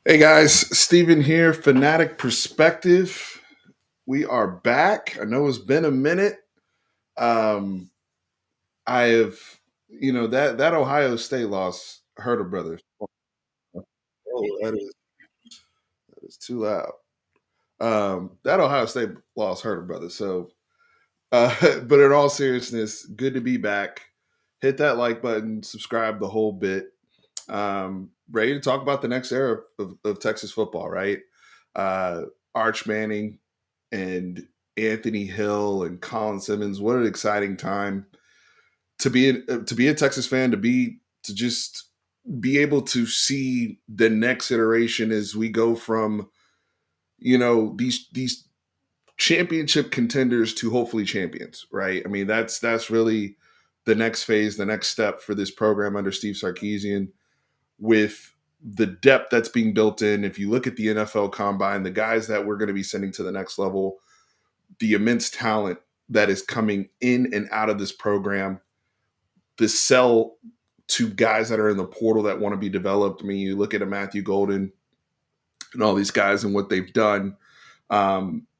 Hey guys, Steven here, Fanatic Perspective. We are back. I know it's been a minute. Um, I have, that Ohio State loss hurt a brother. Oh, that is too loud. That Ohio State loss hurt a brother. But in all seriousness, good to be back. Hit that like button, subscribe the whole bit. Ready to talk about the next era of Texas football, right? Uh, Arch Manning and Anthony Hill and Colin Simmons. What an exciting time to be a Texas fan, to just be able to see the next iteration as we go from these championship contenders to hopefully champions, right? I mean, that's really the next phase, the next step for this program under Steve Sarkisian with the depth that's being built in. If you look at the NFL combine, the guys that we're going to be sending to the next level, the immense talent that is coming in and out of this program, the sell to guys that are in the portal that want to be developed. I mean, you look at a Matthew Golden and all these guys and what they've done,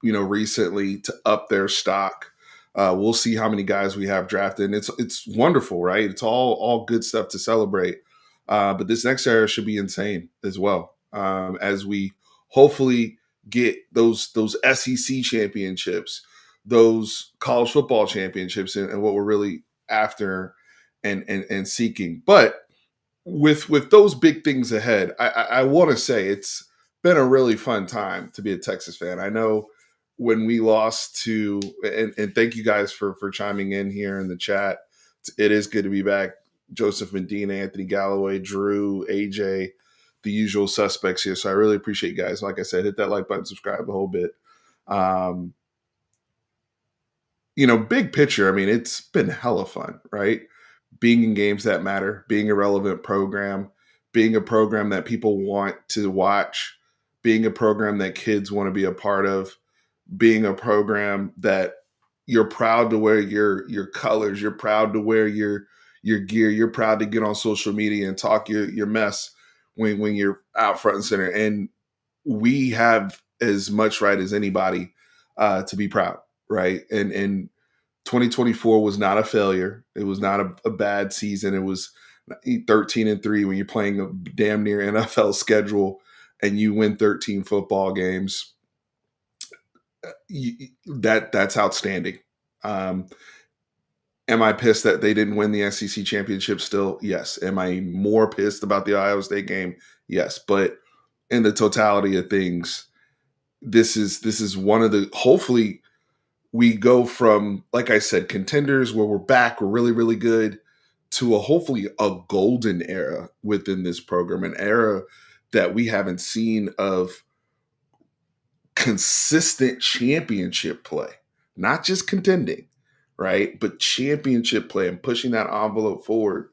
recently to up their stock. We'll see how many guys we have drafted. And it's wonderful, right? It's all good stuff to celebrate. But this next era should be insane as well, as we hopefully get those SEC championships, those college football championships, and what we're really after and seeking. But with those big things ahead, I want to say it's been a really fun time to be a Texas fan. I know when we lost to, and thank you guys for chiming in here in the chat. It is good to be back. Joseph Medina, Anthony Galloway, Drew, AJ, the usual suspects here. So I really appreciate you guys. Like I said, hit that like button, subscribe the whole bit. Um, Big picture, I mean, it's been hella fun, right? Being in games that matter, being a relevant program, being a program that people want to watch, being a program that kids want to be a part of, being a program that you're proud to wear your colors, you're proud to wear your gear, you're proud to get on social media and talk your mess when you're out front and center. And we have as much right as anybody to be proud, right? And 2024 was not a failure. It was not a bad season. It was 13-3 when you're playing a damn near NFL schedule and you win 13 football games. That's outstanding. Um, am I pissed that they didn't win the SEC championship still? Yes. Am I more pissed about the Ohio State game? Yes. But in the totality of things, this is one of the, hopefully we go from, like I said, contenders where we're back, we're really, really good, to hopefully a golden era within this program, an era that we haven't seen of consistent championship play, not just contending, right? But championship play and pushing that envelope forward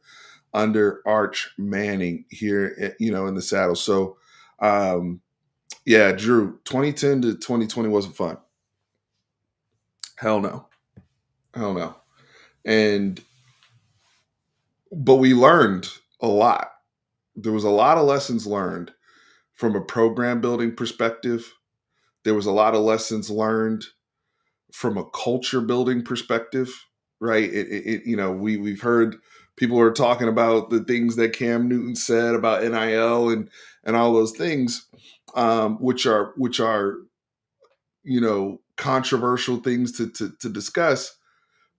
under Arch Manning here, in the saddle. So, yeah, Drew, 2010 to 2020 wasn't fun. Hell no. Hell no. And but we learned a lot. There was a lot of lessons learned from a program building perspective. There was a lot of lessons learned from a culture building perspective, right? We've heard people are talking about the things that Cam Newton said about NIL and all those things, which are controversial things to discuss.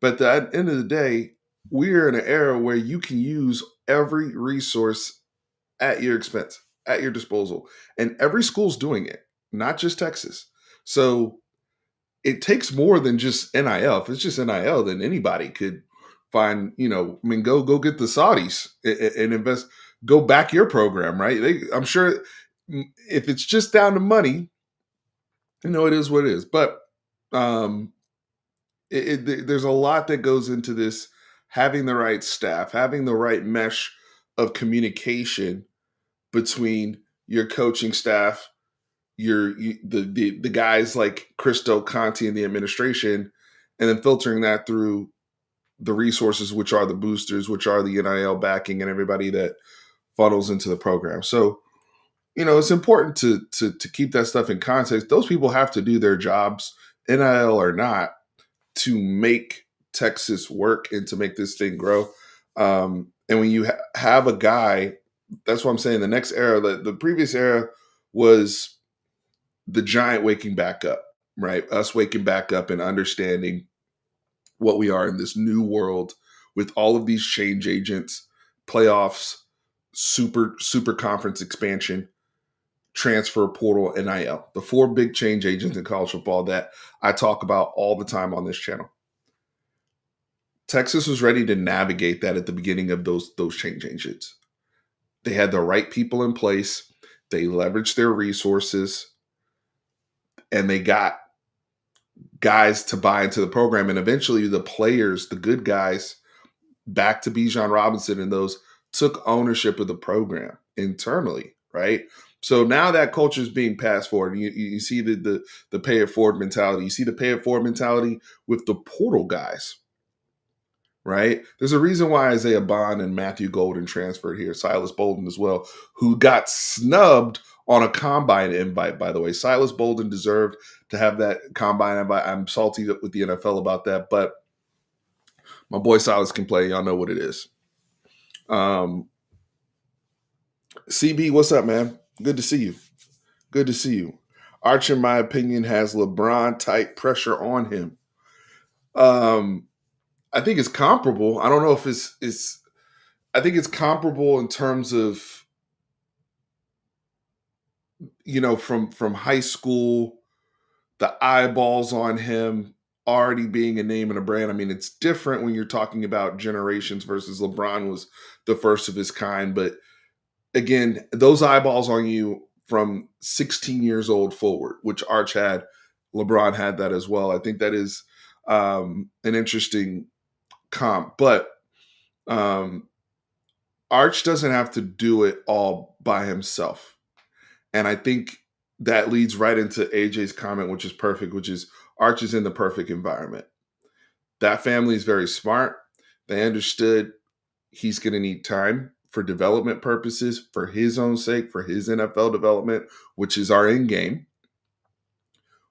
But at the end of the day, we're in an era where you can use every resource at your expense, at your disposal. And every school's doing it, not just Texas. So it takes more than just NIL. If it's just NIL, then anybody could find, I mean, go get the Saudis and invest, go back your program, right? I'm sure if it's just down to money, it is what it is. But um, there's a lot that goes into this, having the right staff, having the right mesh of communication between your coaching staff, the guys like Christo Conti and the administration, and then filtering that through the resources, which are the boosters, which are the NIL backing and everybody that funnels into the program. So it's important to keep that stuff in context. Those people have to do their jobs, NIL or not, to make Texas work and to make this thing grow. And when you have a guy, that's what I'm saying. The next era, the previous era was the giant waking back up, right? Us waking back up and understanding what we are in this new world with all of these change agents, playoffs, super conference expansion, transfer portal, NIL. The four big change agents in college football that I talk about all the time on this channel. Texas was ready to navigate that at the beginning of those change agents. They had the right people in place. They leveraged their resources, and they got guys to buy into the program. And eventually, the players, the good guys, back to Bijan Robinson and those, took ownership of the program internally, right? So now that culture is being passed forward. You see the pay it forward mentality. You see the pay it forward mentality with the portal guys, right? There's a reason why Isaiah Bond and Matthew Golden transferred here, Silas Bolden as well, who got snubbed on a combine invite, by the way. Silas Bolden deserved to have that combine invite. I'm salty with the NFL about that, but my boy Silas can play. Y'all know what it is. CB, what's up, man? Good to see you. Good to see you. Arch, in my opinion, has LeBron type pressure on him. I think it's comparable. I don't know if it's I think it's comparable in terms of, from high school, the eyeballs on him already being a name and a brand. I mean, it's different when you're talking about generations versus LeBron was the first of his kind. But again, those eyeballs on you from 16 years old forward, which Arch had, LeBron had that as well. I think that is an interesting comp. But Arch doesn't have to do it all by himself. And I think that leads right into AJ's comment, which is perfect, which is Arch is in the perfect environment. That family is very smart. They understood he's going to need time for development purposes, for his own sake, for his NFL development, which is our end game.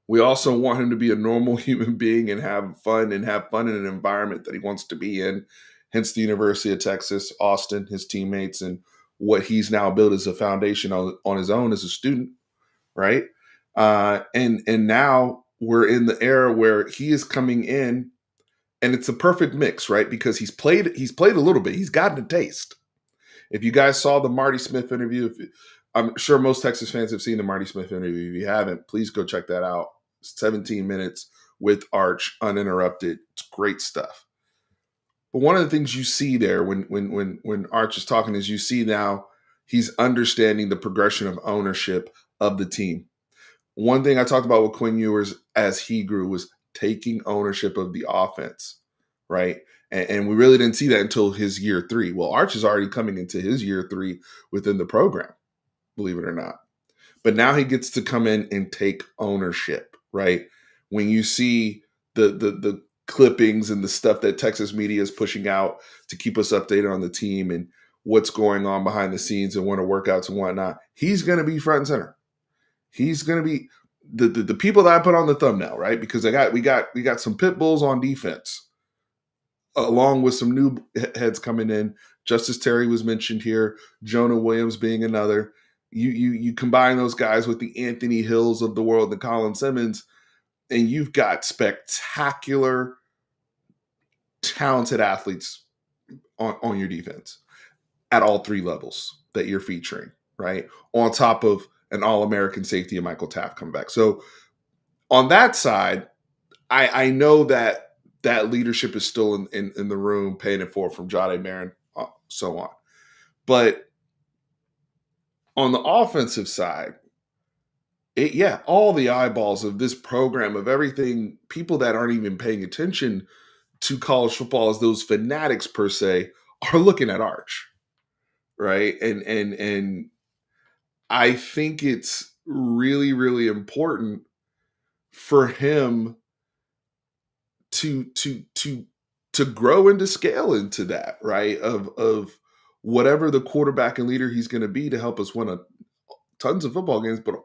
We also want him to be a normal human being and have fun in an environment that he wants to be in. Hence the University of Texas, Austin, his teammates, and what he's now built as a foundation on his own as a student, right? And now we're in the era where he is coming in, and it's a perfect mix, right? Because he's played a little bit. He's gotten a taste. If you guys saw the Marty Smith interview, I'm sure most Texas fans have seen the Marty Smith interview. If you haven't, please go check that out. 17 minutes with Arch, uninterrupted. It's great stuff. But one of the things you see there when Arch is talking is you see now he's understanding the progression of ownership of the team. One thing I talked about with Quinn Ewers as he grew was taking ownership of the offense, right? And we really didn't see that until his year 3. Well, Arch is already coming into his year 3 within the program, believe it or not. But now he gets to come in and take ownership, right? When you see the clippings and the stuff that Texas media is pushing out to keep us updated on the team and what's going on behind the scenes and winter workouts and whatnot, he's going to be front and center. He's going to be the people that I put on the thumbnail, right? Because we got some pit bulls on defense, along with some new heads coming in. Justice Terry was mentioned here. Jonah Williams being another. You combine those guys with the Anthony Hills of the world, the Colin Simmons, and you've got spectacular, talented athletes on your defense at all 3 levels that you're featuring, right? On top of an All-American safety and Michael Taft come back. So on that side, I know that leadership is still in the room, paying it forward from Jade Marin, so on. But on the offensive side, all the eyeballs of this program, of everything, people that aren't even paying attention to college football as those fanatics per se, are looking at Arch, right? And I think it's really, really important for him to grow and to scale into that, right? Of whatever the quarterback and leader he's going to be to help us win a tons of football games, but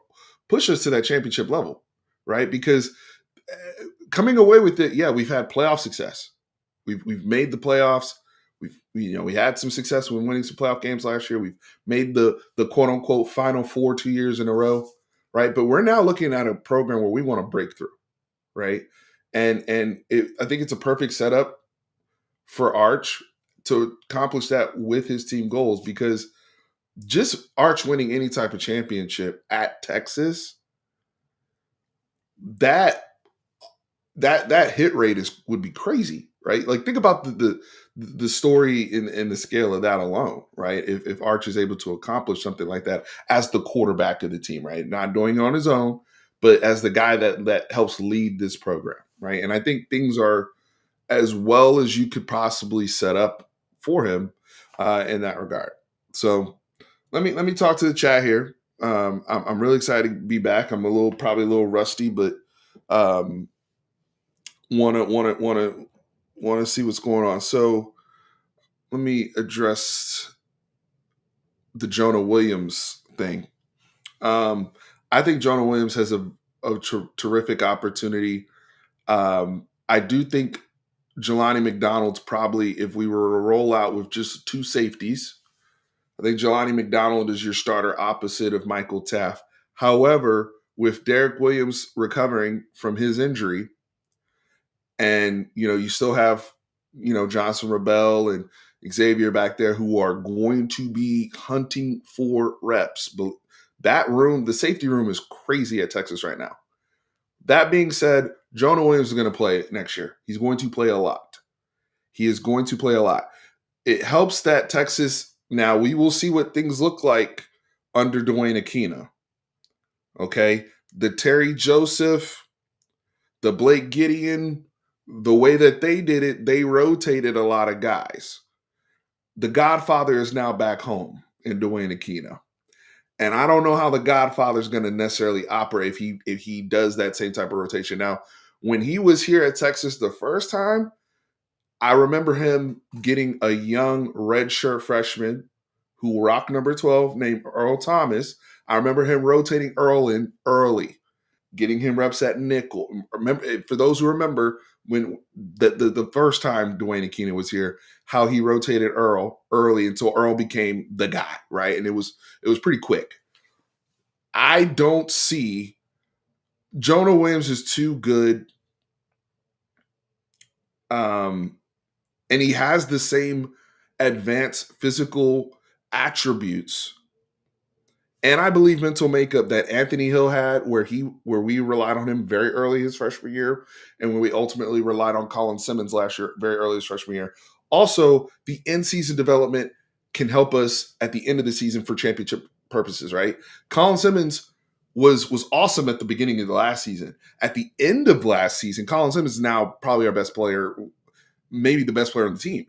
push us to that championship level, right? Because coming away with it, yeah, we've had playoff success. We've made the playoffs. We had some success when winning some playoff games last year. We've made the quote unquote Final Four 2 years in a row, right? But we're now looking at a program where we want to break through, right? I think it's a perfect setup for Arch to accomplish that with his team goals, because just Arch winning any type of championship at Texas, that that hit rate would be crazy, right? Like think about the story and the scale of that alone, right? If Arch is able to accomplish something like that as the quarterback of the team, right? Not doing it on his own, but as the guy that helps lead this program, right? And I think things are as well as you could possibly set up for him in that regard. So let me talk to the chat here. I'm really excited to be back. I'm probably a little rusty, but um, want to see what's going on. So let me address the Jonah Williams thing. I think Jonah Williams has a terrific opportunity. I do think Jelani McDonald's probably, if we were to roll out with just two safeties, I think Jelani McDonald is your starter opposite of Michael Taft. However, with Derek Williams recovering from his injury, and you still have Johnson Rebel and Xavier back there who are going to be hunting for reps. But that room, the safety room, is crazy at Texas right now. That being said, Jonah Williams is going to play next year. He's going to play a lot. He is going to play a lot. It helps that Texas, now we will see what things look like under Dwayne Aquino. Okay? The Terry Joseph, the Blake Gideon, the way that they did it, they rotated a lot of guys. The Godfather is now back home in Dwayne Aquino. And I don't know how the Godfather is going to necessarily operate if he does that same type of rotation. Now, when he was here at Texas the first time, I remember him getting a young redshirt freshman who rocked number 12 named Earl Thomas. I remember him rotating Earl in early, getting him reps at nickel. Remember, for those who remember, when the first time Dwayne Aquino was here, how he rotated Earl early until Earl became the guy, right? And it was pretty quick. I don't see Jonah Williams is too good, and he has the same advanced physical attributes and I believe mental makeup that Anthony Hill had, where we relied on him very early his freshman year, and when we ultimately relied on Colin Simmons last year, very early his freshman year. Also, the in-season development can help us at the end of the season for championship purposes, right? Colin Simmons was awesome at the beginning of the last season. At the end of last season, Colin Simmons is now probably our best player, maybe the best player on the team.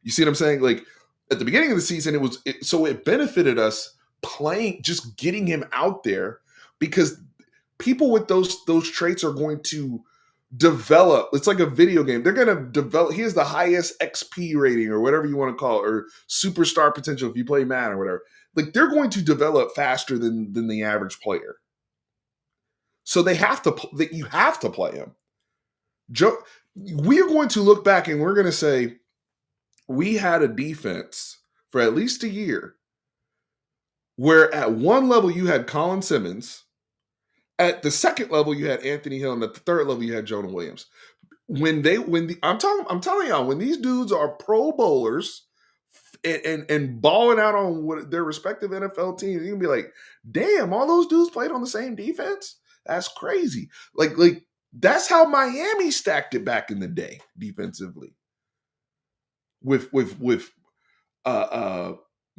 You see what I'm saying? Like at the beginning of the season, it benefited us playing, just getting him out there, because people with those traits are going to develop. It's like a video game. They're going to develop. He has the highest XP rating or whatever you want to call it, or superstar potential if you play Madden or whatever. Like they're going to develop faster than the average player. So you have to play him. We are going to look back and we're going to say we had a defense for at least a year where at one level you had Colin Simmons, at the second level you had Anthony Hill, and at the third level you had Jonah Williams. I'm telling y'all, when these dudes are Pro Bowlers and balling out on what their respective NFL teams, you can be like, damn, all those dudes played on the same defense? That's crazy. Like that's how Miami stacked it back in the day defensively. With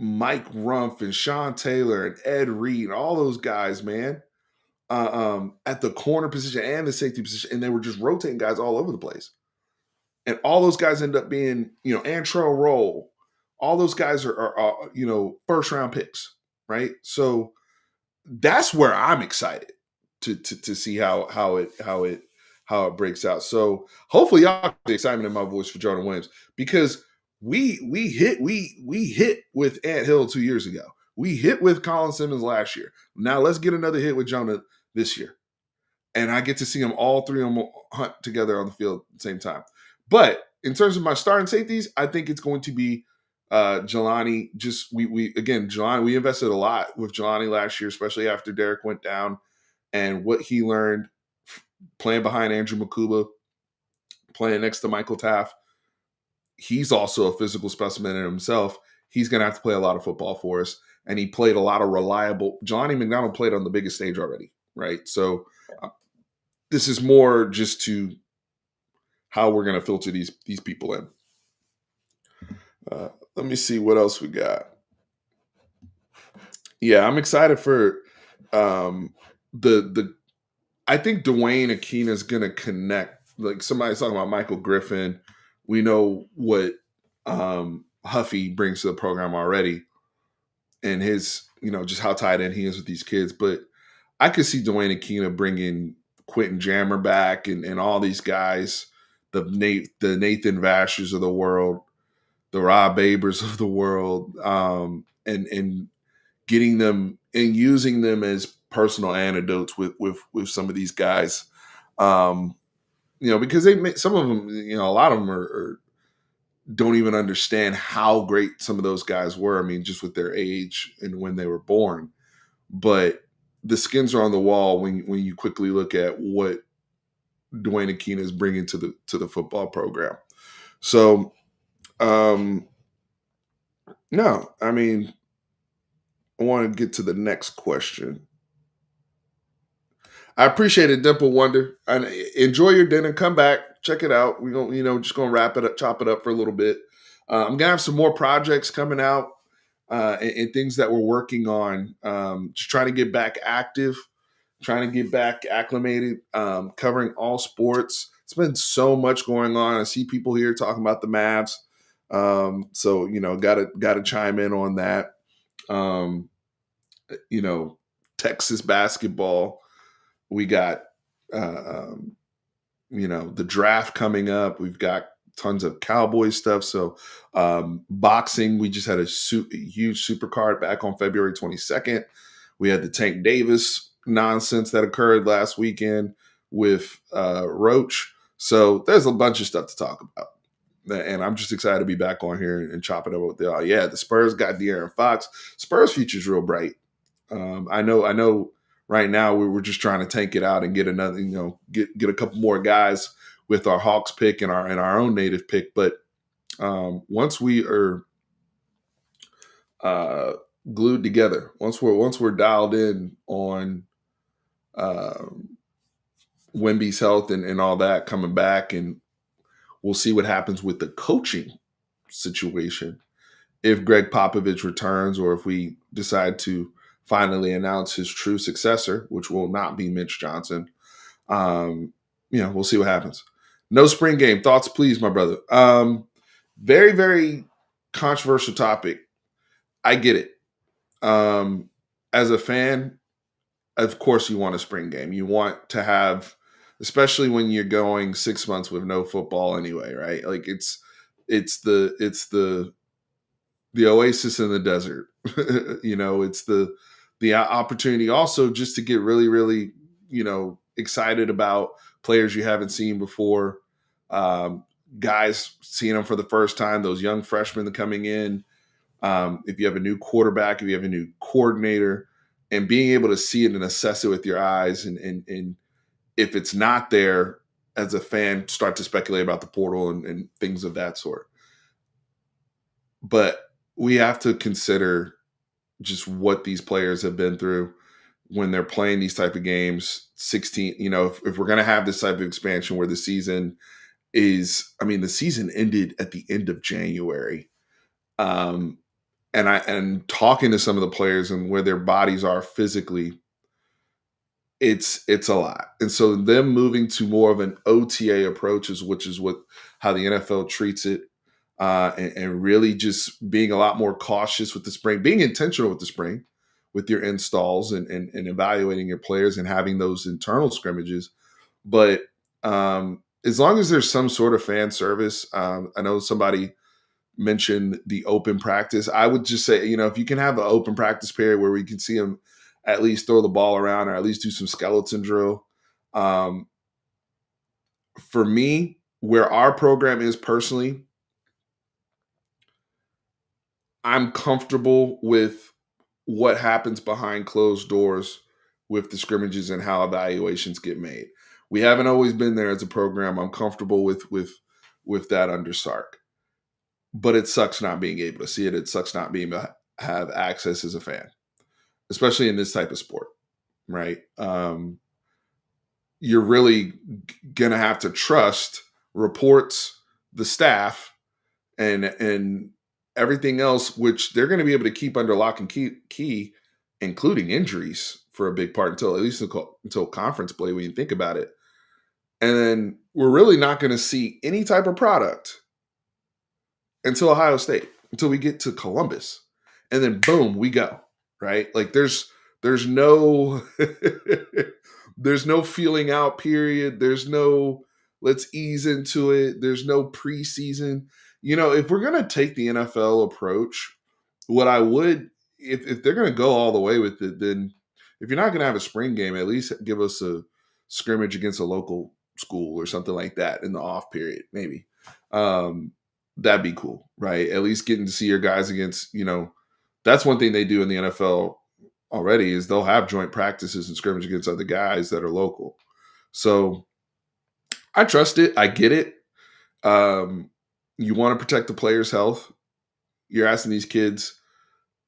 Mike Rumph and Sean Taylor and Ed Reed and all those guys, man, at the corner position and the safety position, and they were just rotating guys all over the place. And all those guys end up being, Antrell Roll. All those guys are first round picks, right? So that's where I'm excited to see how it breaks out. So hopefully y'all get the excitement in my voice for Jonah Williams, because we hit with Ant Hill 2 years ago. We hit with Colin Simmons last year. Now let's get another hit with Jonah this year. And I get to see them all three of them hunt together on the field at the same time. But in terms of my starting safeties, I think it's going to be Jelani. Just we again, Jelani, we invested a lot with Jelani last year, especially after Derek went down, and what he learned playing behind Andrew Makuba, playing next to Michael Taft. He's also a physical specimen in himself. He's going to have to play a lot of football for us. And he played a lot of reliable. Johnny McDonald played on the biggest stage already, right? So this is more just to how we're going to filter these people in. Let me see what else we got. Yeah, I'm excited for the. I think Dwayne Akina is going to connect. Like somebody's talking about Michael Griffin. We know what Huffy brings to the program already, and his just how tied in he is with these kids. But I could see Dwayne Akina bringing Quentin Jammer back and all these guys, the Nathan Vashers of the world, the Rob Abers of the world, and getting them and using them as personal antidotes with some of these guys, because some of them, a lot of them are don't even understand how great some of those guys were. I mean, just with their age and when they were born, but the skins are on the wall when you quickly look at what Dwayne Akina is bringing to the football program. So, no, I mean, I want to get to the next question. I appreciate it, Dimple Wonder. And enjoy your dinner. Come back, check it out. We're gonna, just gonna wrap it up, chop it up for a little bit. I'm gonna have some more projects coming out and things that we're working on. Just trying to get back active, trying to get back acclimated, covering all sports. It's been so much going on. I see people here talking about the Mavs. So gotta chime in on that. Um, Texas basketball. We got, the draft coming up. We've got tons of Cowboy stuff. So, boxing, we just had a huge super card back on February 22nd. We had the Tank Davis nonsense that occurred last weekend with Roach. So there's a bunch of stuff to talk about. And I'm just excited to be back on here and chopping up with y'all. Yeah, the Spurs got De'Aaron Fox. Spurs future's real bright. I know. Right now, we were just trying to tank it out and get another, get a couple more guys with our Hawks pick and our own native pick. But once we are glued together, once we're dialed in on Wemby's health and all that coming back, and we'll see what happens with the coaching situation. If Greg Popovich returns, or if we decide to finally announce his true successor, which will not be Mitch Johnson, we'll see what happens. No spring game. Thoughts, please, my brother. Very, very controversial topic. I get it. As a fan, of course, you want a spring game. You want to have, especially when you're going 6 months with no football anyway, right? Like it's the oasis in the desert. It's the opportunity also just to get really, really, excited about players you haven't seen before, guys seeing them for the first time, those young freshmen coming in. If you have a new quarterback, if you have a new coordinator, and being able to see it and assess it with your eyes, and if it's not there, as a fan, start to speculate about the portal and things of that sort. But we have to consider just what these players have been through when they're playing these type of games. 16, if we're going to have this type of expansion where the season the season ended at the end of January. And talking to some of the players and where their bodies are physically, it's a lot. And so them moving to more of an OTA approach, which is how the NFL treats it. And really just being a lot more cautious with the spring, being intentional with the spring, with your installs and evaluating your players and having those internal scrimmages. But as long as there's some sort of fan service, I know somebody mention the open practice. I would just say, if you can have an open practice period where we can see them at least throw the ball around or at least do some skeleton drill. Um, for me, where our program is personally, I'm comfortable with what happens behind closed doors with the scrimmages and how evaluations get made. We haven't always been there as a program. I'm comfortable with that under Sark, but it sucks not being able to see it. It sucks not being able to have access as a fan, especially in this type of sport, right? You're really gonna have to trust reports, the staff, and everything else, which they're going to be able to keep under lock and key, including injuries for a big part until at least until conference play when you think about it. And then we're really not going to see any type of product until Ohio State, until we get to Columbus. And then boom, we go. Right? Like there's no there's no feeling out period. There's no let's ease into it. There's no preseason. If we're gonna take the NFL approach, what I would if they're gonna go all the way with it, then if you're not gonna have a spring game, at least give us a scrimmage against a local school or something like that in the off period, maybe. Um, that'd be cool, right? At least getting to see your guys against, that's one thing they do in the NFL already is they'll have joint practices and scrimmage against other guys that are local. So I trust it. I get it. You want to protect the players' health. You're asking these kids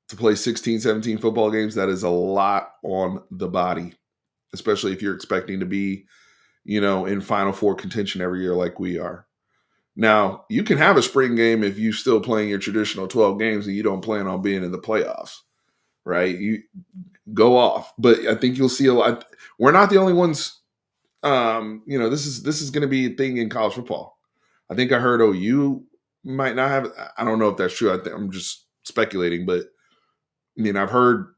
to play 16, 17 football games. That is a lot on the body, especially if you're expecting to be, in Final Four contention every year like we are. Now, you can have a spring game if you still playing your traditional 12 games and you don't plan on being in the playoffs, right? You go off. But I think you'll see a lot. We're not the only ones. This is going to be a thing in college football. I think I heard OU might not have. I don't know if that's true. I'm just speculating, but I've heard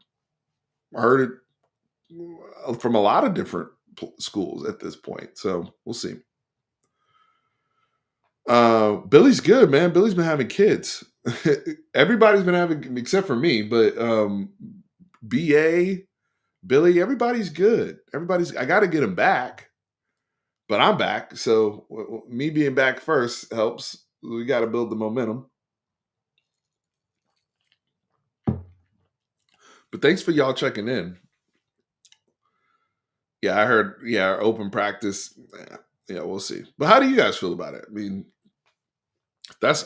it from a lot of different schools at this point. So we'll see. Billy's good, man. Billy's been having kids. Everybody's been having, except for me, but BA, Billy, everybody's good. I got to get him back, but I'm back. So me being back first helps. We got to build the momentum. But thanks for y'all checking in. Yeah, I heard. Yeah, open practice. Yeah, we'll see. But how do you guys feel about it? I mean,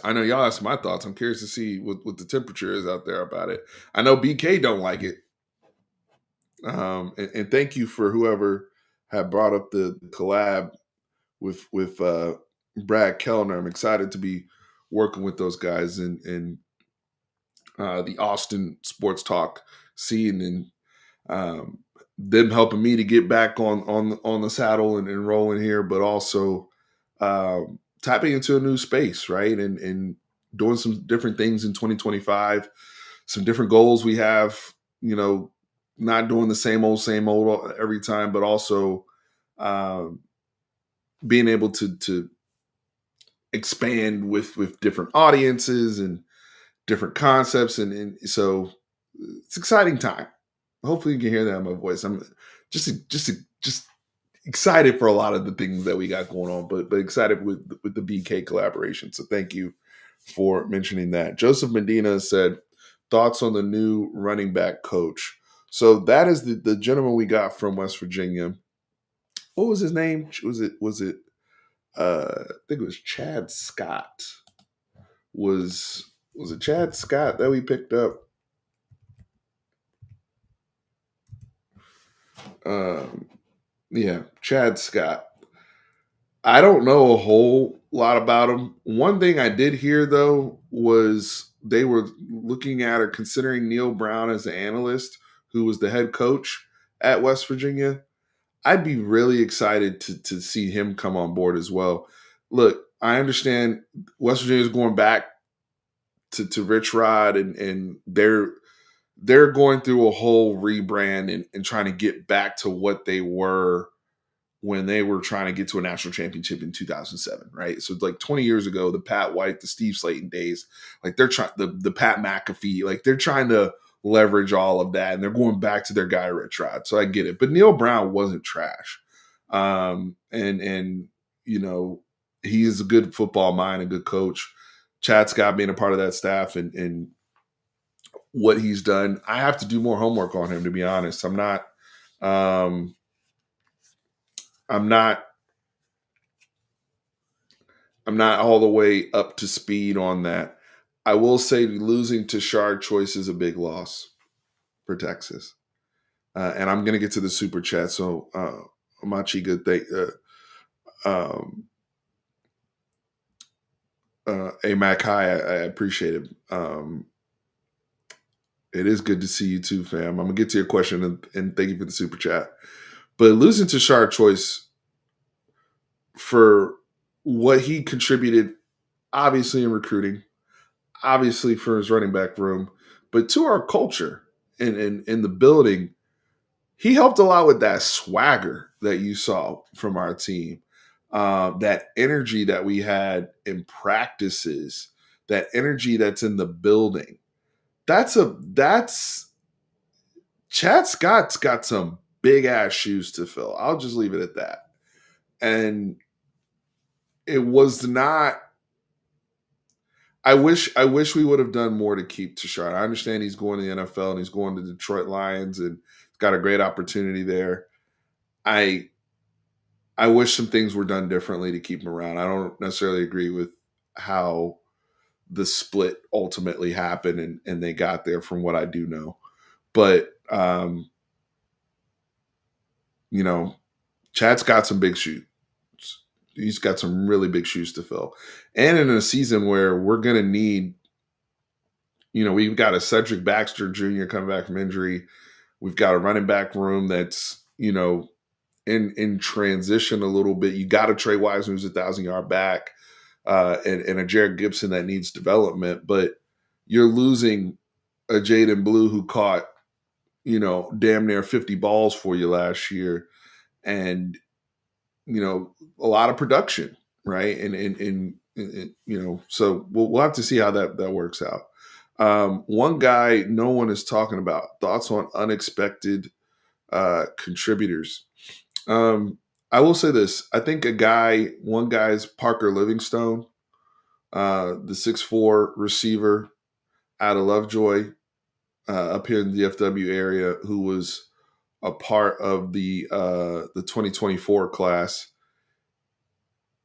I know y'all asked my thoughts. I'm curious to see what the temperature is out there about it. I know BK don't like it. And thank you for whoever had brought up the collab with Brad Kellner. I'm excited to be working with those guys in the Austin sports talk scene and them helping me to get back on the saddle and rolling here, but also tapping into a new space, right? And doing some different things in 2025, some different goals we have, not doing the same old every time, but also being able to expand with different audiences and different concepts. And so it's exciting time. Hopefully you can hear that in my voice. I'm just excited for a lot of the things that we got going on, but excited with the BK collaboration. So thank you for mentioning that. Joseph Medina said, thoughts on the new running back coach. So that is the gentleman we got from West Virginia. What was his name? Was it I think it was Chad Scott. Was it Chad Scott that we picked up? Um, yeah, Chad Scott. I don't know a whole lot about him. One thing I did hear though was they were looking at or considering Neil Brown as the analyst, who was the head coach at West Virginia. I'd be really excited to see him come on board as well. Look, I understand West Virginia is going back to Rich Rod and they're going through a whole rebrand and trying to get back to what they were when they were trying to get to a national championship in 2007, right? So like 20 years ago, the Pat White, the Steve Slayton days, like they're trying the Pat McAfee, like they're trying to leverage all of that, and they're going back to their guy Rich Rod. So I get it, but Neil Brown wasn't trash, and you know he is a good football mind, a good coach. Chad Scott being a part of that staff and what he's done, I have to do more homework on him, to be honest. Um, I'm not I'm not all the way up to speed on that. I will say losing to Shard Choice is a big loss for Texas. And I'm going to get to the super chat. So, Machi, good thing. Um, Mac, hi. I appreciate it. It is good to see you too, fam. I'm going to get to your question and thank you for the super chat. But losing to Shard Choice for what he contributed, obviously in recruiting, obviously for his running back room, but to our culture and in the building, he helped a lot with that swagger that you saw from our team, that energy that we had in practices, that energy that's in the building. That's Chad Scott's got some big ass shoes to fill. I'll just leave it at that. And it was not I wish we would have done more to keep Tashard. I understand he's going to the NFL and he's going to Detroit Lions and got a great opportunity there. I I wish some things were done differently to keep him around. I don't necessarily agree with how the split ultimately happened and they got there from what I do know. But you know, Chad's got some big shoes. He's got some really big shoes to fill. And in a season where we're gonna need, we've got a Cedric Baxter Jr. coming back from injury. We've got a running back room that's, in transition a little bit. You got a Trey Wiseman who's 1,000-yard back, and a Jared Gibson that needs development, but you're losing a Jaden Blue who caught, damn near 50 balls for you last year, and a lot of production, right? And so we'll have to see how that works out. One guy no one is talking about, thoughts on unexpected contributors. I will say this. I think one guy is Parker Livingstone, the 6'4" receiver out of Lovejoy, up here in the DFW area, who was a part of the 2024 class.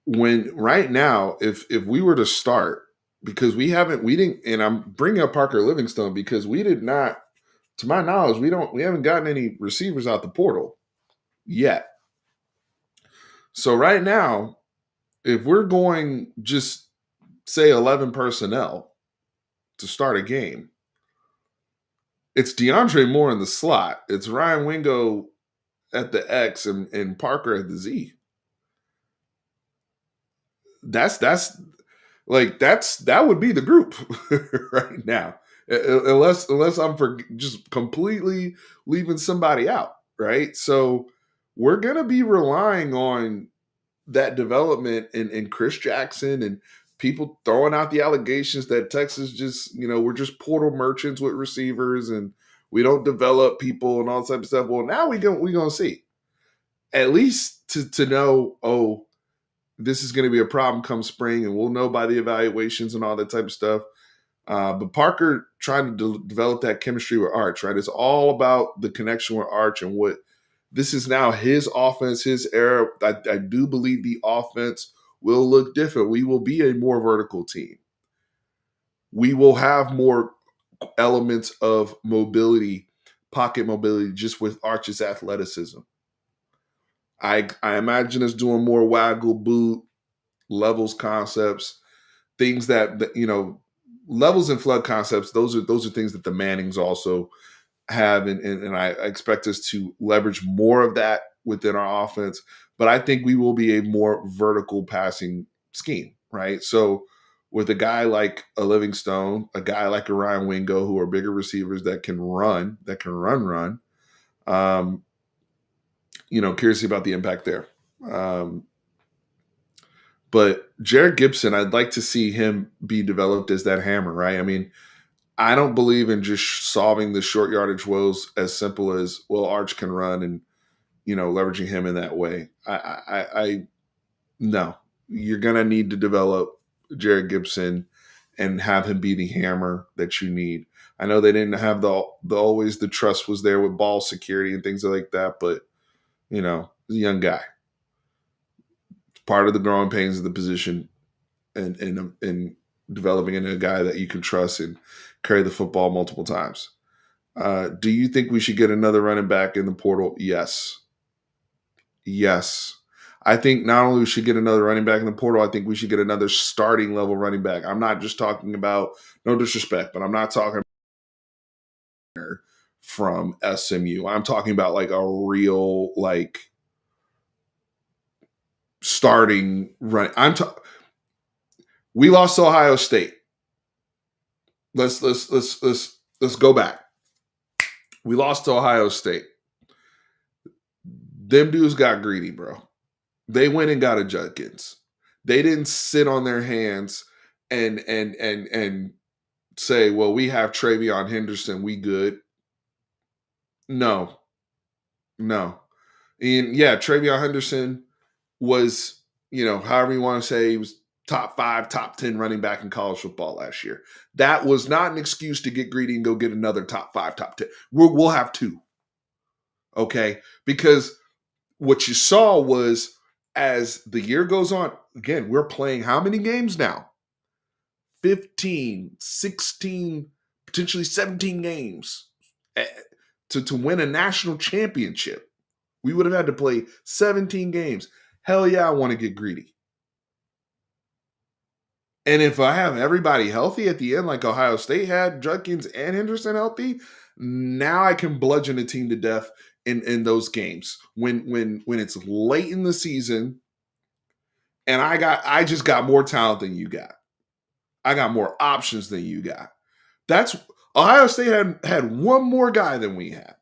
When right now, if we were to start, because we didn't, and I'm bringing up Parker Livingstone because we did not, to my knowledge, we haven't gotten any receivers out the portal yet. So right now, if we're going just say 11 personnel to start a game, it's DeAndre Moore in the slot. It's Ryan Wingo at the X and Parker at the Z. That would be the group right now, unless I'm just completely leaving somebody out, right? So we're gonna be relying on that development in Chris Jackson and people throwing out the allegations that Texas just, we're just portal merchants with receivers and we don't develop people and all that type of stuff. Well, now we're gonna see. At least to know, oh, this is going to be a problem come spring, and we'll know by the evaluations and all that type of stuff. But Parker trying to develop that chemistry with Arch, right? It's all about the connection with Arch and what this is now his offense, his era. I do believe the offense will look different. We will be a more vertical team. We will have more elements of mobility, pocket mobility, just with Arch's athleticism. I imagine us doing more waggle boot, levels concepts, things that levels and flood concepts. Those are things that the Mannings also have, and I expect us to leverage more of that within our offense. But I think we will be a more vertical passing scheme, right? So with a guy like a Livingstone, a guy like a Ryan Wingo, who are bigger receivers that can run. Curious about the impact there. Um, but Jared Gibson, I'd like to see him be developed as that hammer, right? I mean, I don't believe in just solving the short yardage woes as simple as, well, Arch can run and, leveraging him in that way. I no, you're gonna need to develop Jared Gibson and have him be the hammer that you need. I know they didn't have the always the trust was there with ball security and things like that, but he's a young guy. It's part of the growing pains of the position, and developing into a guy that you can trust and carry the football multiple times. Do you think we should get another running back in the portal? Yes. Yes. I think not only we should get another running back in the portal, I think we should get another starting level running back. I'm not just talking about, no disrespect, but I'm not talking from SMU. I'm talking about like a real like starting run. We lost to Ohio State. Let's go back. We lost to Ohio State. Them dudes got greedy, bro. They went and got a Judkins. They didn't sit on their hands and say, well, we have Travion Henderson, we good. No, no. And yeah, Travion Henderson was, however you want to say, he was top 5, top 10 running back in college football last year. That was not an excuse to get greedy and go get another top 5, top 10. We'll have two. Okay. Because what you saw was, as the year goes on, again, we're playing how many games now? 15, 16, potentially 17 games to win a national championship. We would have had to play 17 games. Hell yeah, I want to get greedy. And if I have everybody healthy at the end, like Ohio State had Judkins and Henderson healthy, now I can bludgeon a team to death in those games. When it's late in the season and I just got more talent than you got. I got more options than you got. That's Ohio State had one more guy than we had.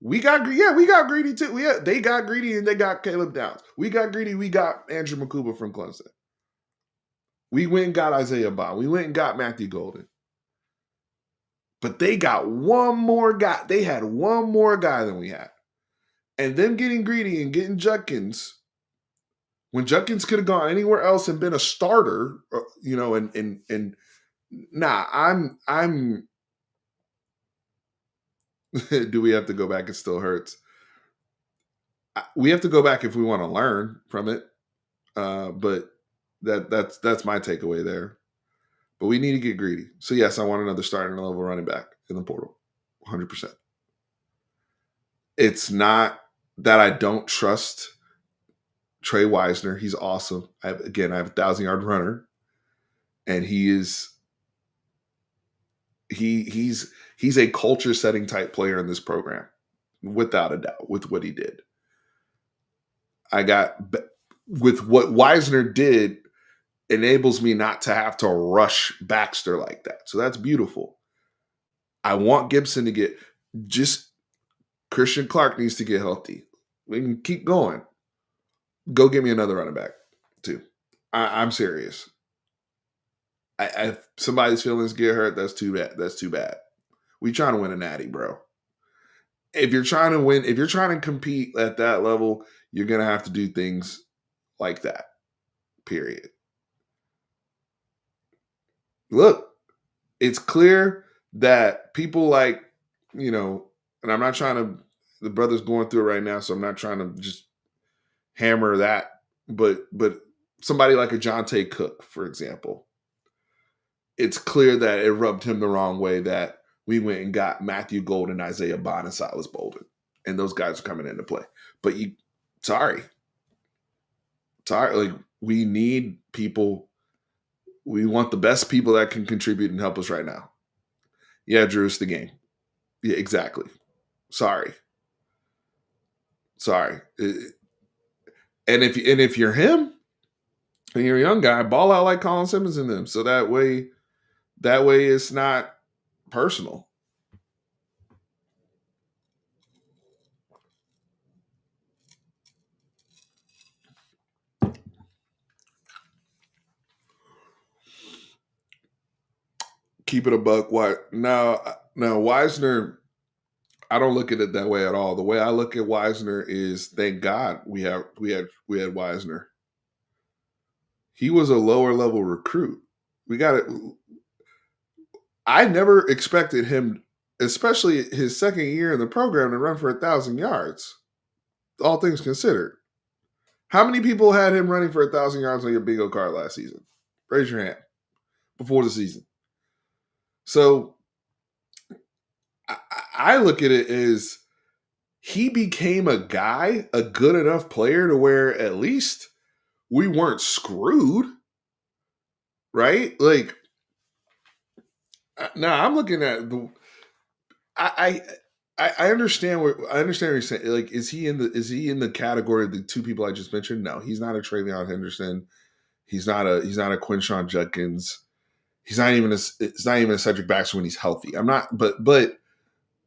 We got greedy too. They got greedy and they got Caleb Downs. We got greedy. We got Andrew Makuba from Clemson. We went and got Isaiah Bond. We went and got Matthew Golden. But they got one more guy. They had one more guy than we had. And them getting greedy and getting Judkins, when Judkins could have gone anywhere else and been a starter, and nah, I'm do we have to go back? It still hurts. We have to go back if we want to learn from it. But that's my takeaway there. But we need to get greedy. So yes, I want another starting level running back in the portal, 100%. It's not that I don't trust Trey Wisner. He's awesome. I have a 1,000-yard runner, and he's a culture setting type player in this program, without a doubt. With what he did, I got with what Wisner did enables me not to have to rush Baxter like that. So that's beautiful. I want Gibson to get just Christian Clark needs to get healthy. We can keep going. Go get me another running back, too. I'm serious. If somebody's feelings get hurt, that's too bad. That's too bad. We trying to win a natty, bro. If you're trying to win, if you're trying to compete at that level, you're gonna have to do things like that. Period. Look, it's clear that people like, and I'm not trying to, the brother's going through it right now, so I'm not trying to just hammer that, but somebody like a Jonte Cook, for example, it's clear that it rubbed him the wrong way that we went and got Matthew Golden, Isaiah Bond, and Silas Bolden, and those guys are coming into play. But sorry, like we need people. We want the best people that can contribute and help us right now. Yeah, Drew, it's the game. Yeah, exactly. Sorry. And if you're him and you're a young guy, ball out like Colin Simmons in them. So that way it's not personal. keep it a buck. What now? Wisner, I don't look at it that way at all. The way I look at Wisner is, thank God we had Wisner. He was a lower level recruit. We got it. I never expected him, especially his second year in the program, to run for 1,000 yards. All things considered, how many people had him running for 1,000 yards on your bingo card last season? Raise your hand before the season. So I, I look at it as he became a guy, a good enough player to where at least we weren't screwed, right? Like now, I'm looking at the. I I understand what you're saying. Like, is he in the category of the two people I just mentioned? No, he's not a Travion Henderson. He's not a Quinshawn Judkins. It's not even a Cedric Baxter when he's healthy. I'm not, but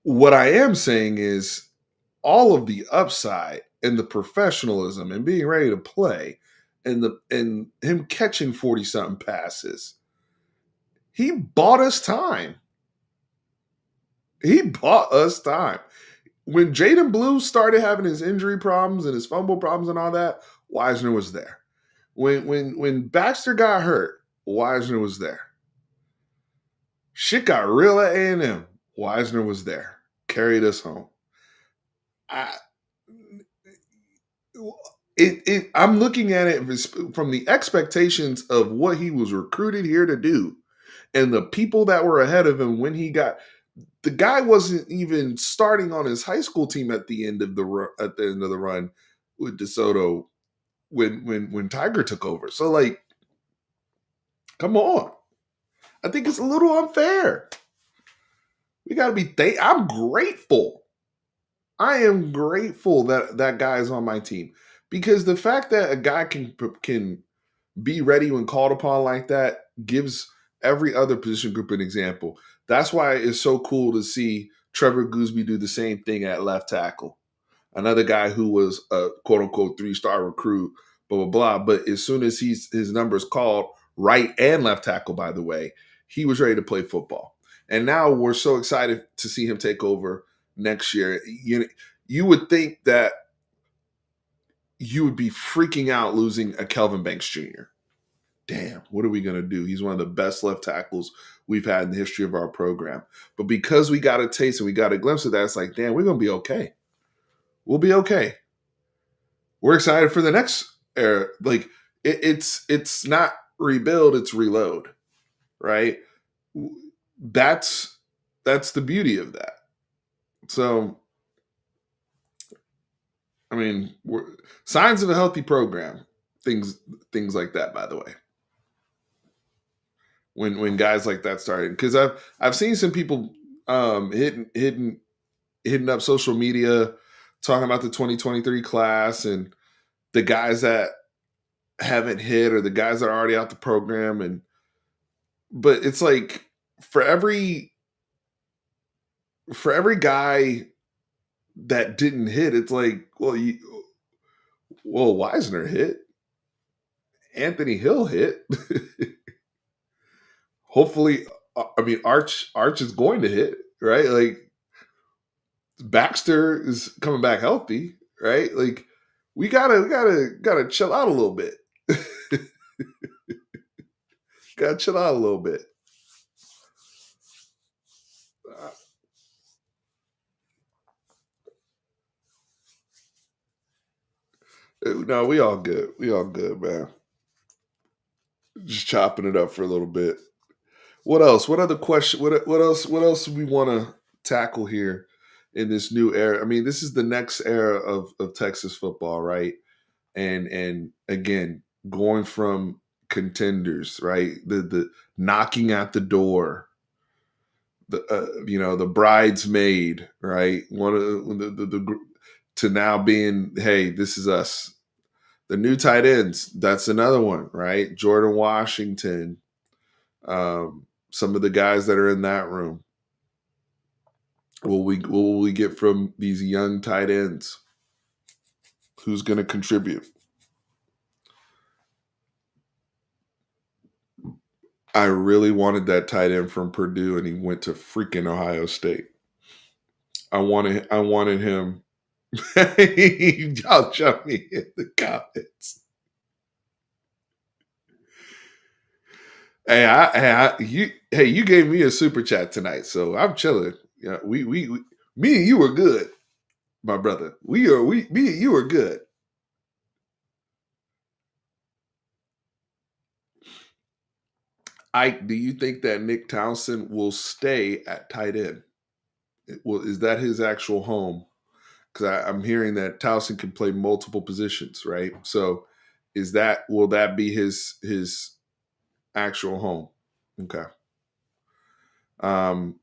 what I am saying is all of the upside and the professionalism and being ready to play and him catching 40 something passes. He bought us time. He bought us time. When Jaden Blue started having his injury problems and his fumble problems and all that, Wisner was there. When Baxter got hurt, Wisner was there. Shit got real at A&M. Wisner was there. Carried us home. I, I'm looking at it from the expectations of what he was recruited here to do and the people that were ahead of him when he got. The guy wasn't even starting on his high school team at the end of the run with DeSoto when Tiger took over. So like, come on. I think it's a little unfair. We got to be I'm grateful. I am grateful that that guy is on my team because the fact that a guy can be ready when called upon like that gives every other position group an example. That's why it's so cool to see Trevor Gooseby do the same thing at left tackle. Another guy who was a quote unquote 3-star recruit, blah, blah, blah. But as soon as his numbers called, right and left tackle, by the way, he was ready to play football. And now we're so excited to see him take over next year. You would think that you would be freaking out losing a Kelvin Banks Jr. Damn, what are we going to do? He's one of the best left tackles we've had in the history of our program. But because we got a taste and we got a glimpse of that, it's like, damn, we're going to be okay. We'll be okay. We're excited for the next era. Like it's not rebuild, it's reload, right? That's the beauty of that. So, I mean, signs of a healthy program, things like that. By the way, when guys like that started, because I've seen some people hitting up social media talking about the 2023 class and the guys that haven't hit or the guys that are already out the program. And but it's like for every guy that didn't hit, it's like, well, Wisner hit, Anthony Hill hit. Hopefully, I mean Arch is going to hit, right? Like Baxter is coming back healthy, right? Like we gotta chill out a little bit. Gotta chill out a little bit. No, we all good. We all good, man. Just chopping it up for a little bit. What else? What other question? What else? What else do we want to tackle here in this new era? I mean, this is the next era of Texas football, right? And again, going from contenders, right? The knocking at the door, the bridesmaid, right? One of to now being, hey, this is us. The new tight ends, that's another one, right? Jordan Washington, some of the guys that are in that room. What will we get from these young tight ends? Who's going to contribute? I really wanted that tight end from Purdue, and he went to freaking Ohio State. I wanted him. Y'all show me in the comments. You gave me a super chat tonight, so I'm chilling. Yeah, me and you were good, my brother. Me and you are good. Ike, do you think that Nick Townsend will stay at tight end? Well, is that his actual home? Because I'm hearing that Townsend can play multiple positions, right? So, will that be his actual home? Okay. Um,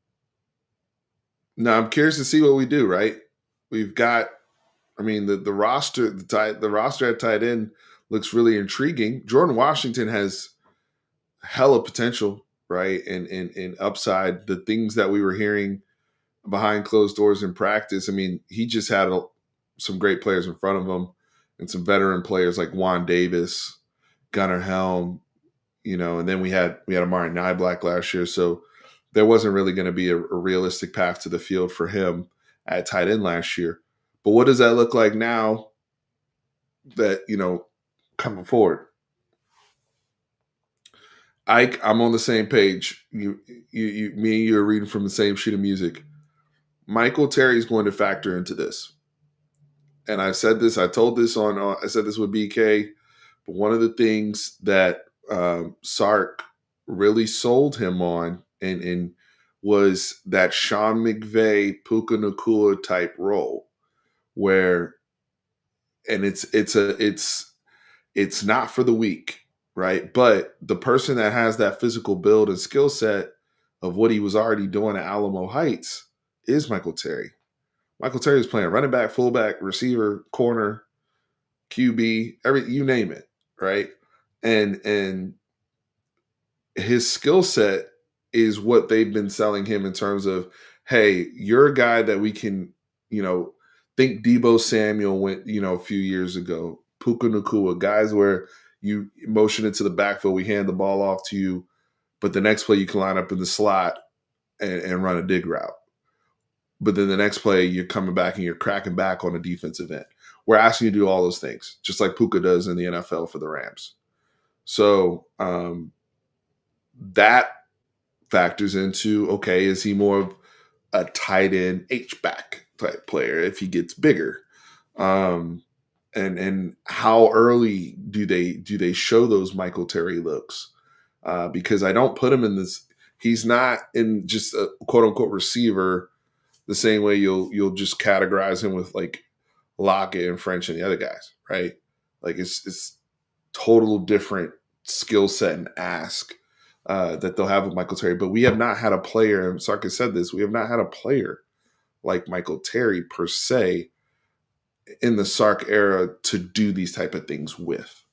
Now I'm curious to see what we do. Right? We've got. I mean, the roster the roster at tight end looks really intriguing. Jordan Washington has hella potential, right? And upside. The things that we were hearing behind closed doors in practice. I mean, he just had some great players in front of him and some veteran players like Juan Davis, Gunnar Helm, and then we had Amari Nyblack last year. So there wasn't really going to be a realistic path to the field for him at tight end last year. But what does that look like now that, coming forward? Ike, I'm on the same page. Me and you are reading from the same sheet of music. Michael Terry is going to factor into this. And I said this, I said this with BK, but one of the things that Sark really sold him on and was that Sean McVay, Puka Nakua type role where, and it's not for the weak, right? But the person that has that physical build and skill set of what he was already doing at Alamo Heights is Michael Terry. Michael Terry is playing running back, fullback, receiver, corner, QB, you name it, right? And his skill set is what they've been selling him in terms of, hey, you're a guy that we can, you know, think Debo Samuel went, a few years ago, Puka Nakua, guys where you motion into the backfield, we hand the ball off to you, but the next play you can line up in the slot and run a dig route. But then the next play, you're coming back and you're cracking back on a defensive end. We're asking you to do all those things, just like Puka does in the NFL for the Rams. So that factors into, okay, is he more of a tight end H back type player if he gets bigger? Um, and how early do they show those Michael Terry looks? Because I don't put him in this. He's not in just a quote unquote receiver the same way you'll just categorize him with like Lockett and French and the other guys, right? Like it's total different skill set and ask that they'll have with Michael Terry. But we have not had a player, and Sarkis said this, we have not had a player like Michael Terry per se in the Sark era to do these type of things with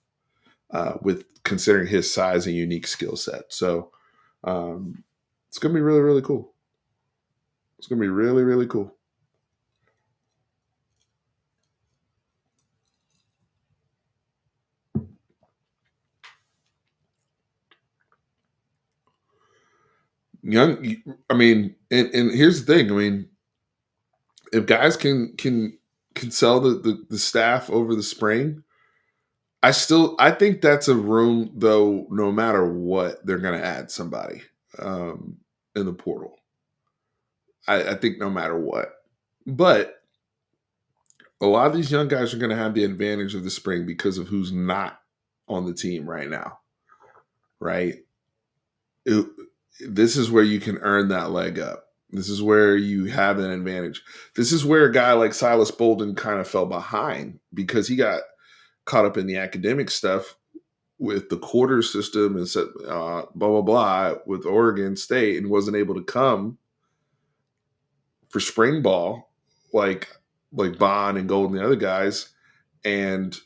considering his size and unique skill set. So it's gonna be really, really cool. It's gonna be really, really cool. Young, I mean, and here's the thing. I mean, if guys can sell the staff over the spring, I think that's a room though. No matter what, they're going to add somebody um, in the portal. I think no matter what, but a lot of these young guys are going to have the advantage of the spring because of who's not on the team right now. Right? It- this is where you can earn that leg up. This is where you have an advantage. This is where a guy like Silas Bolden kind of fell behind because he got caught up in the academic stuff with the quarter system and said blah blah blah with Oregon State and wasn't able to come for spring ball like Bond and Gold and the other guys, and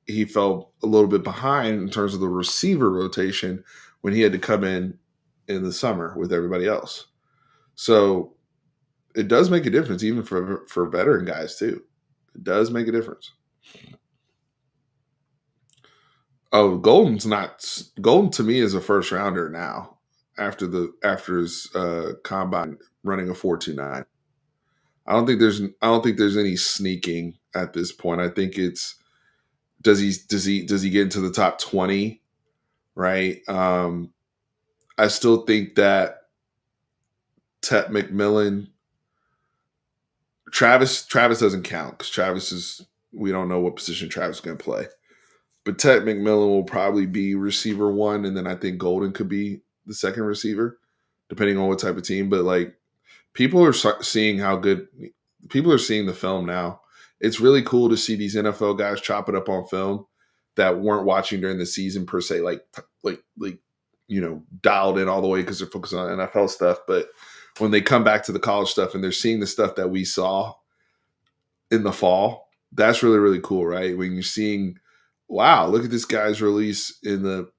he fell a little bit behind in terms of the receiver rotation when he had to come in the summer with everybody else. So it does make a difference, even for veteran guys too. It does make a difference. Oh, Golden's not Golden to me is a first rounder now after his combine running a 4.29. I don't think there's any sneaking at this point. I think it's does he get into the top 20, right? I still think that Tet McMillan, Travis doesn't count because Travis is we don't know what position Travis is going to play. But Tet McMillan will probably be receiver one, and then I think Golden could be the second receiver, depending on what type of team. But like people are seeing how good people are seeing the film now. It's really cool to see these NFL guys chop it up on film that weren't watching during the season per se, like dialed in all the way because they're focused on NFL stuff. But when they come back to the college stuff and they're seeing the stuff that we saw in the fall, that's really really cool, right? When you're seeing, wow, look at this guy's release in the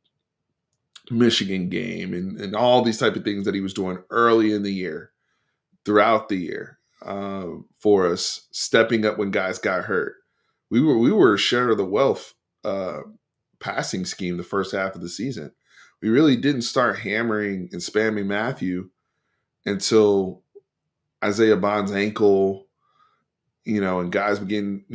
Michigan game and all these type of things that he was doing early in the year, throughout the year, for us, stepping up when guys got hurt. We were a share of the wealth uh, passing scheme the first half of the season. We really didn't start hammering and spamming Matthew until Isaiah Bond's ankle, and guys begin,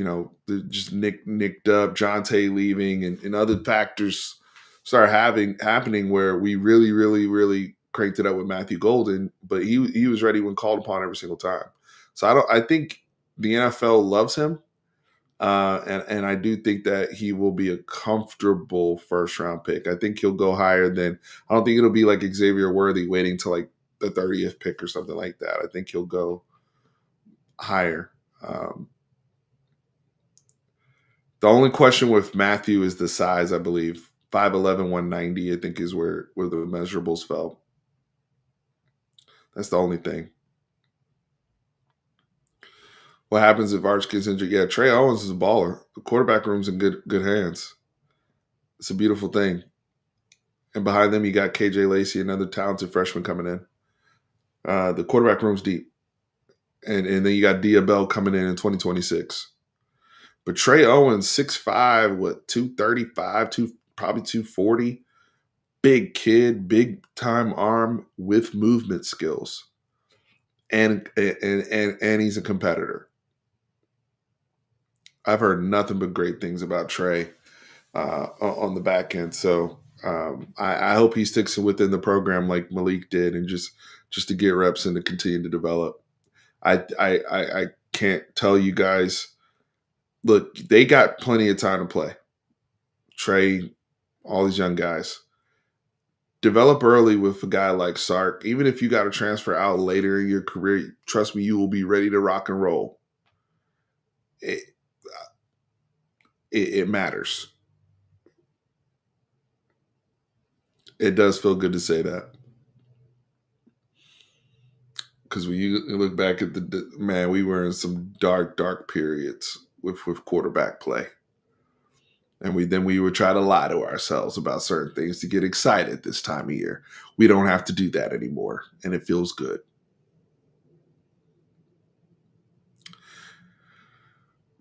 just nicked up, Jonte leaving, and other factors start happening where we really, really, really cranked it up with Matthew Golden, but he was ready when called upon every single time. So I think the NFL loves him, and I do think that he will be a comfortable first round pick. I think he'll go higher than I don't think it'll be like Xavier Worthy waiting to like the 30th pick or something like that. I think he'll go higher. Um, The only question with Matthew is the size, I believe. 5'11", 190, I think is where the measurables fell. That's the only thing. What happens if Arch gets injured? Yeah, Trey Owens is a baller. The quarterback room's in good hands. It's a beautiful thing. And behind them, you got KJ Lacey, another talented freshman coming in. The quarterback room's deep. And then you got Dia Bell coming in 2026. But Trey Owens, 6'5", what, 235, probably 240. Big kid, big time arm with movement skills, and he's a competitor. I've heard nothing but great things about Trey on the back end. So I hope he sticks within the program like Malik did, and just to get reps and to continue to develop. I can't tell you guys. Look, they got plenty of time to play. Trey, all these young guys. Develop early with a guy like Sark. Even if you got to transfer out later in your career, trust me, you will be ready to rock and roll. It, it matters. It does feel good to say that. Because when you look back at man, we were in some dark periods with quarterback play. And we would try to lie to ourselves about certain things to get excited this time of year. We don't have to do that anymore, and it feels good.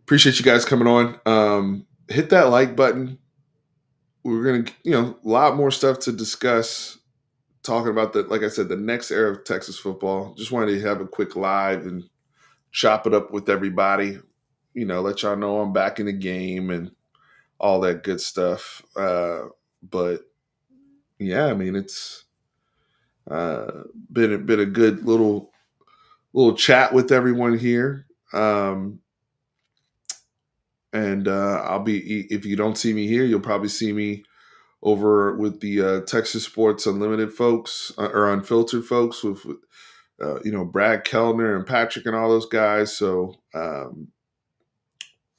Appreciate you guys coming on. Hit that like button. We're gonna, a lot more stuff to discuss. Talking about like I said, the next era of Texas football. Just wanted to have a quick live and chop it up with everybody. Let y'all know I'm back in the game and all that good stuff. But yeah, I mean, it's been a good little chat with everyone here. And I'll be, if you don't see me here, you'll probably see me over with the Texas Sports Unlimited folks or Unfiltered folks with Brad Kellner and Patrick and all those guys. So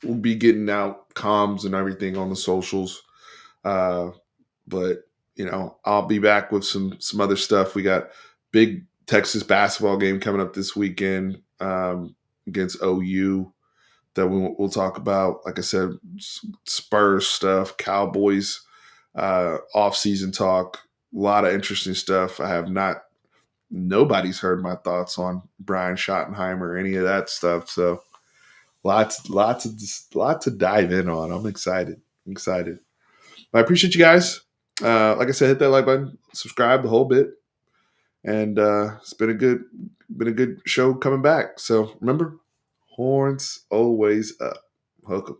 we'll be getting out comms and everything on the socials. But I'll be back with some other stuff. We got big Texas basketball game coming up this weekend against OU that we'll talk about. Like I said, Spurs stuff, Cowboys off-season talk, a lot of interesting stuff. Nobody's heard my thoughts on Brian Schottenheimer or any of that stuff. So lots to dive in on. I'm excited. I appreciate you guys. Like I said, hit that like button, subscribe the whole bit, and it's been a good show coming back. So remember, horns always up. Welcome.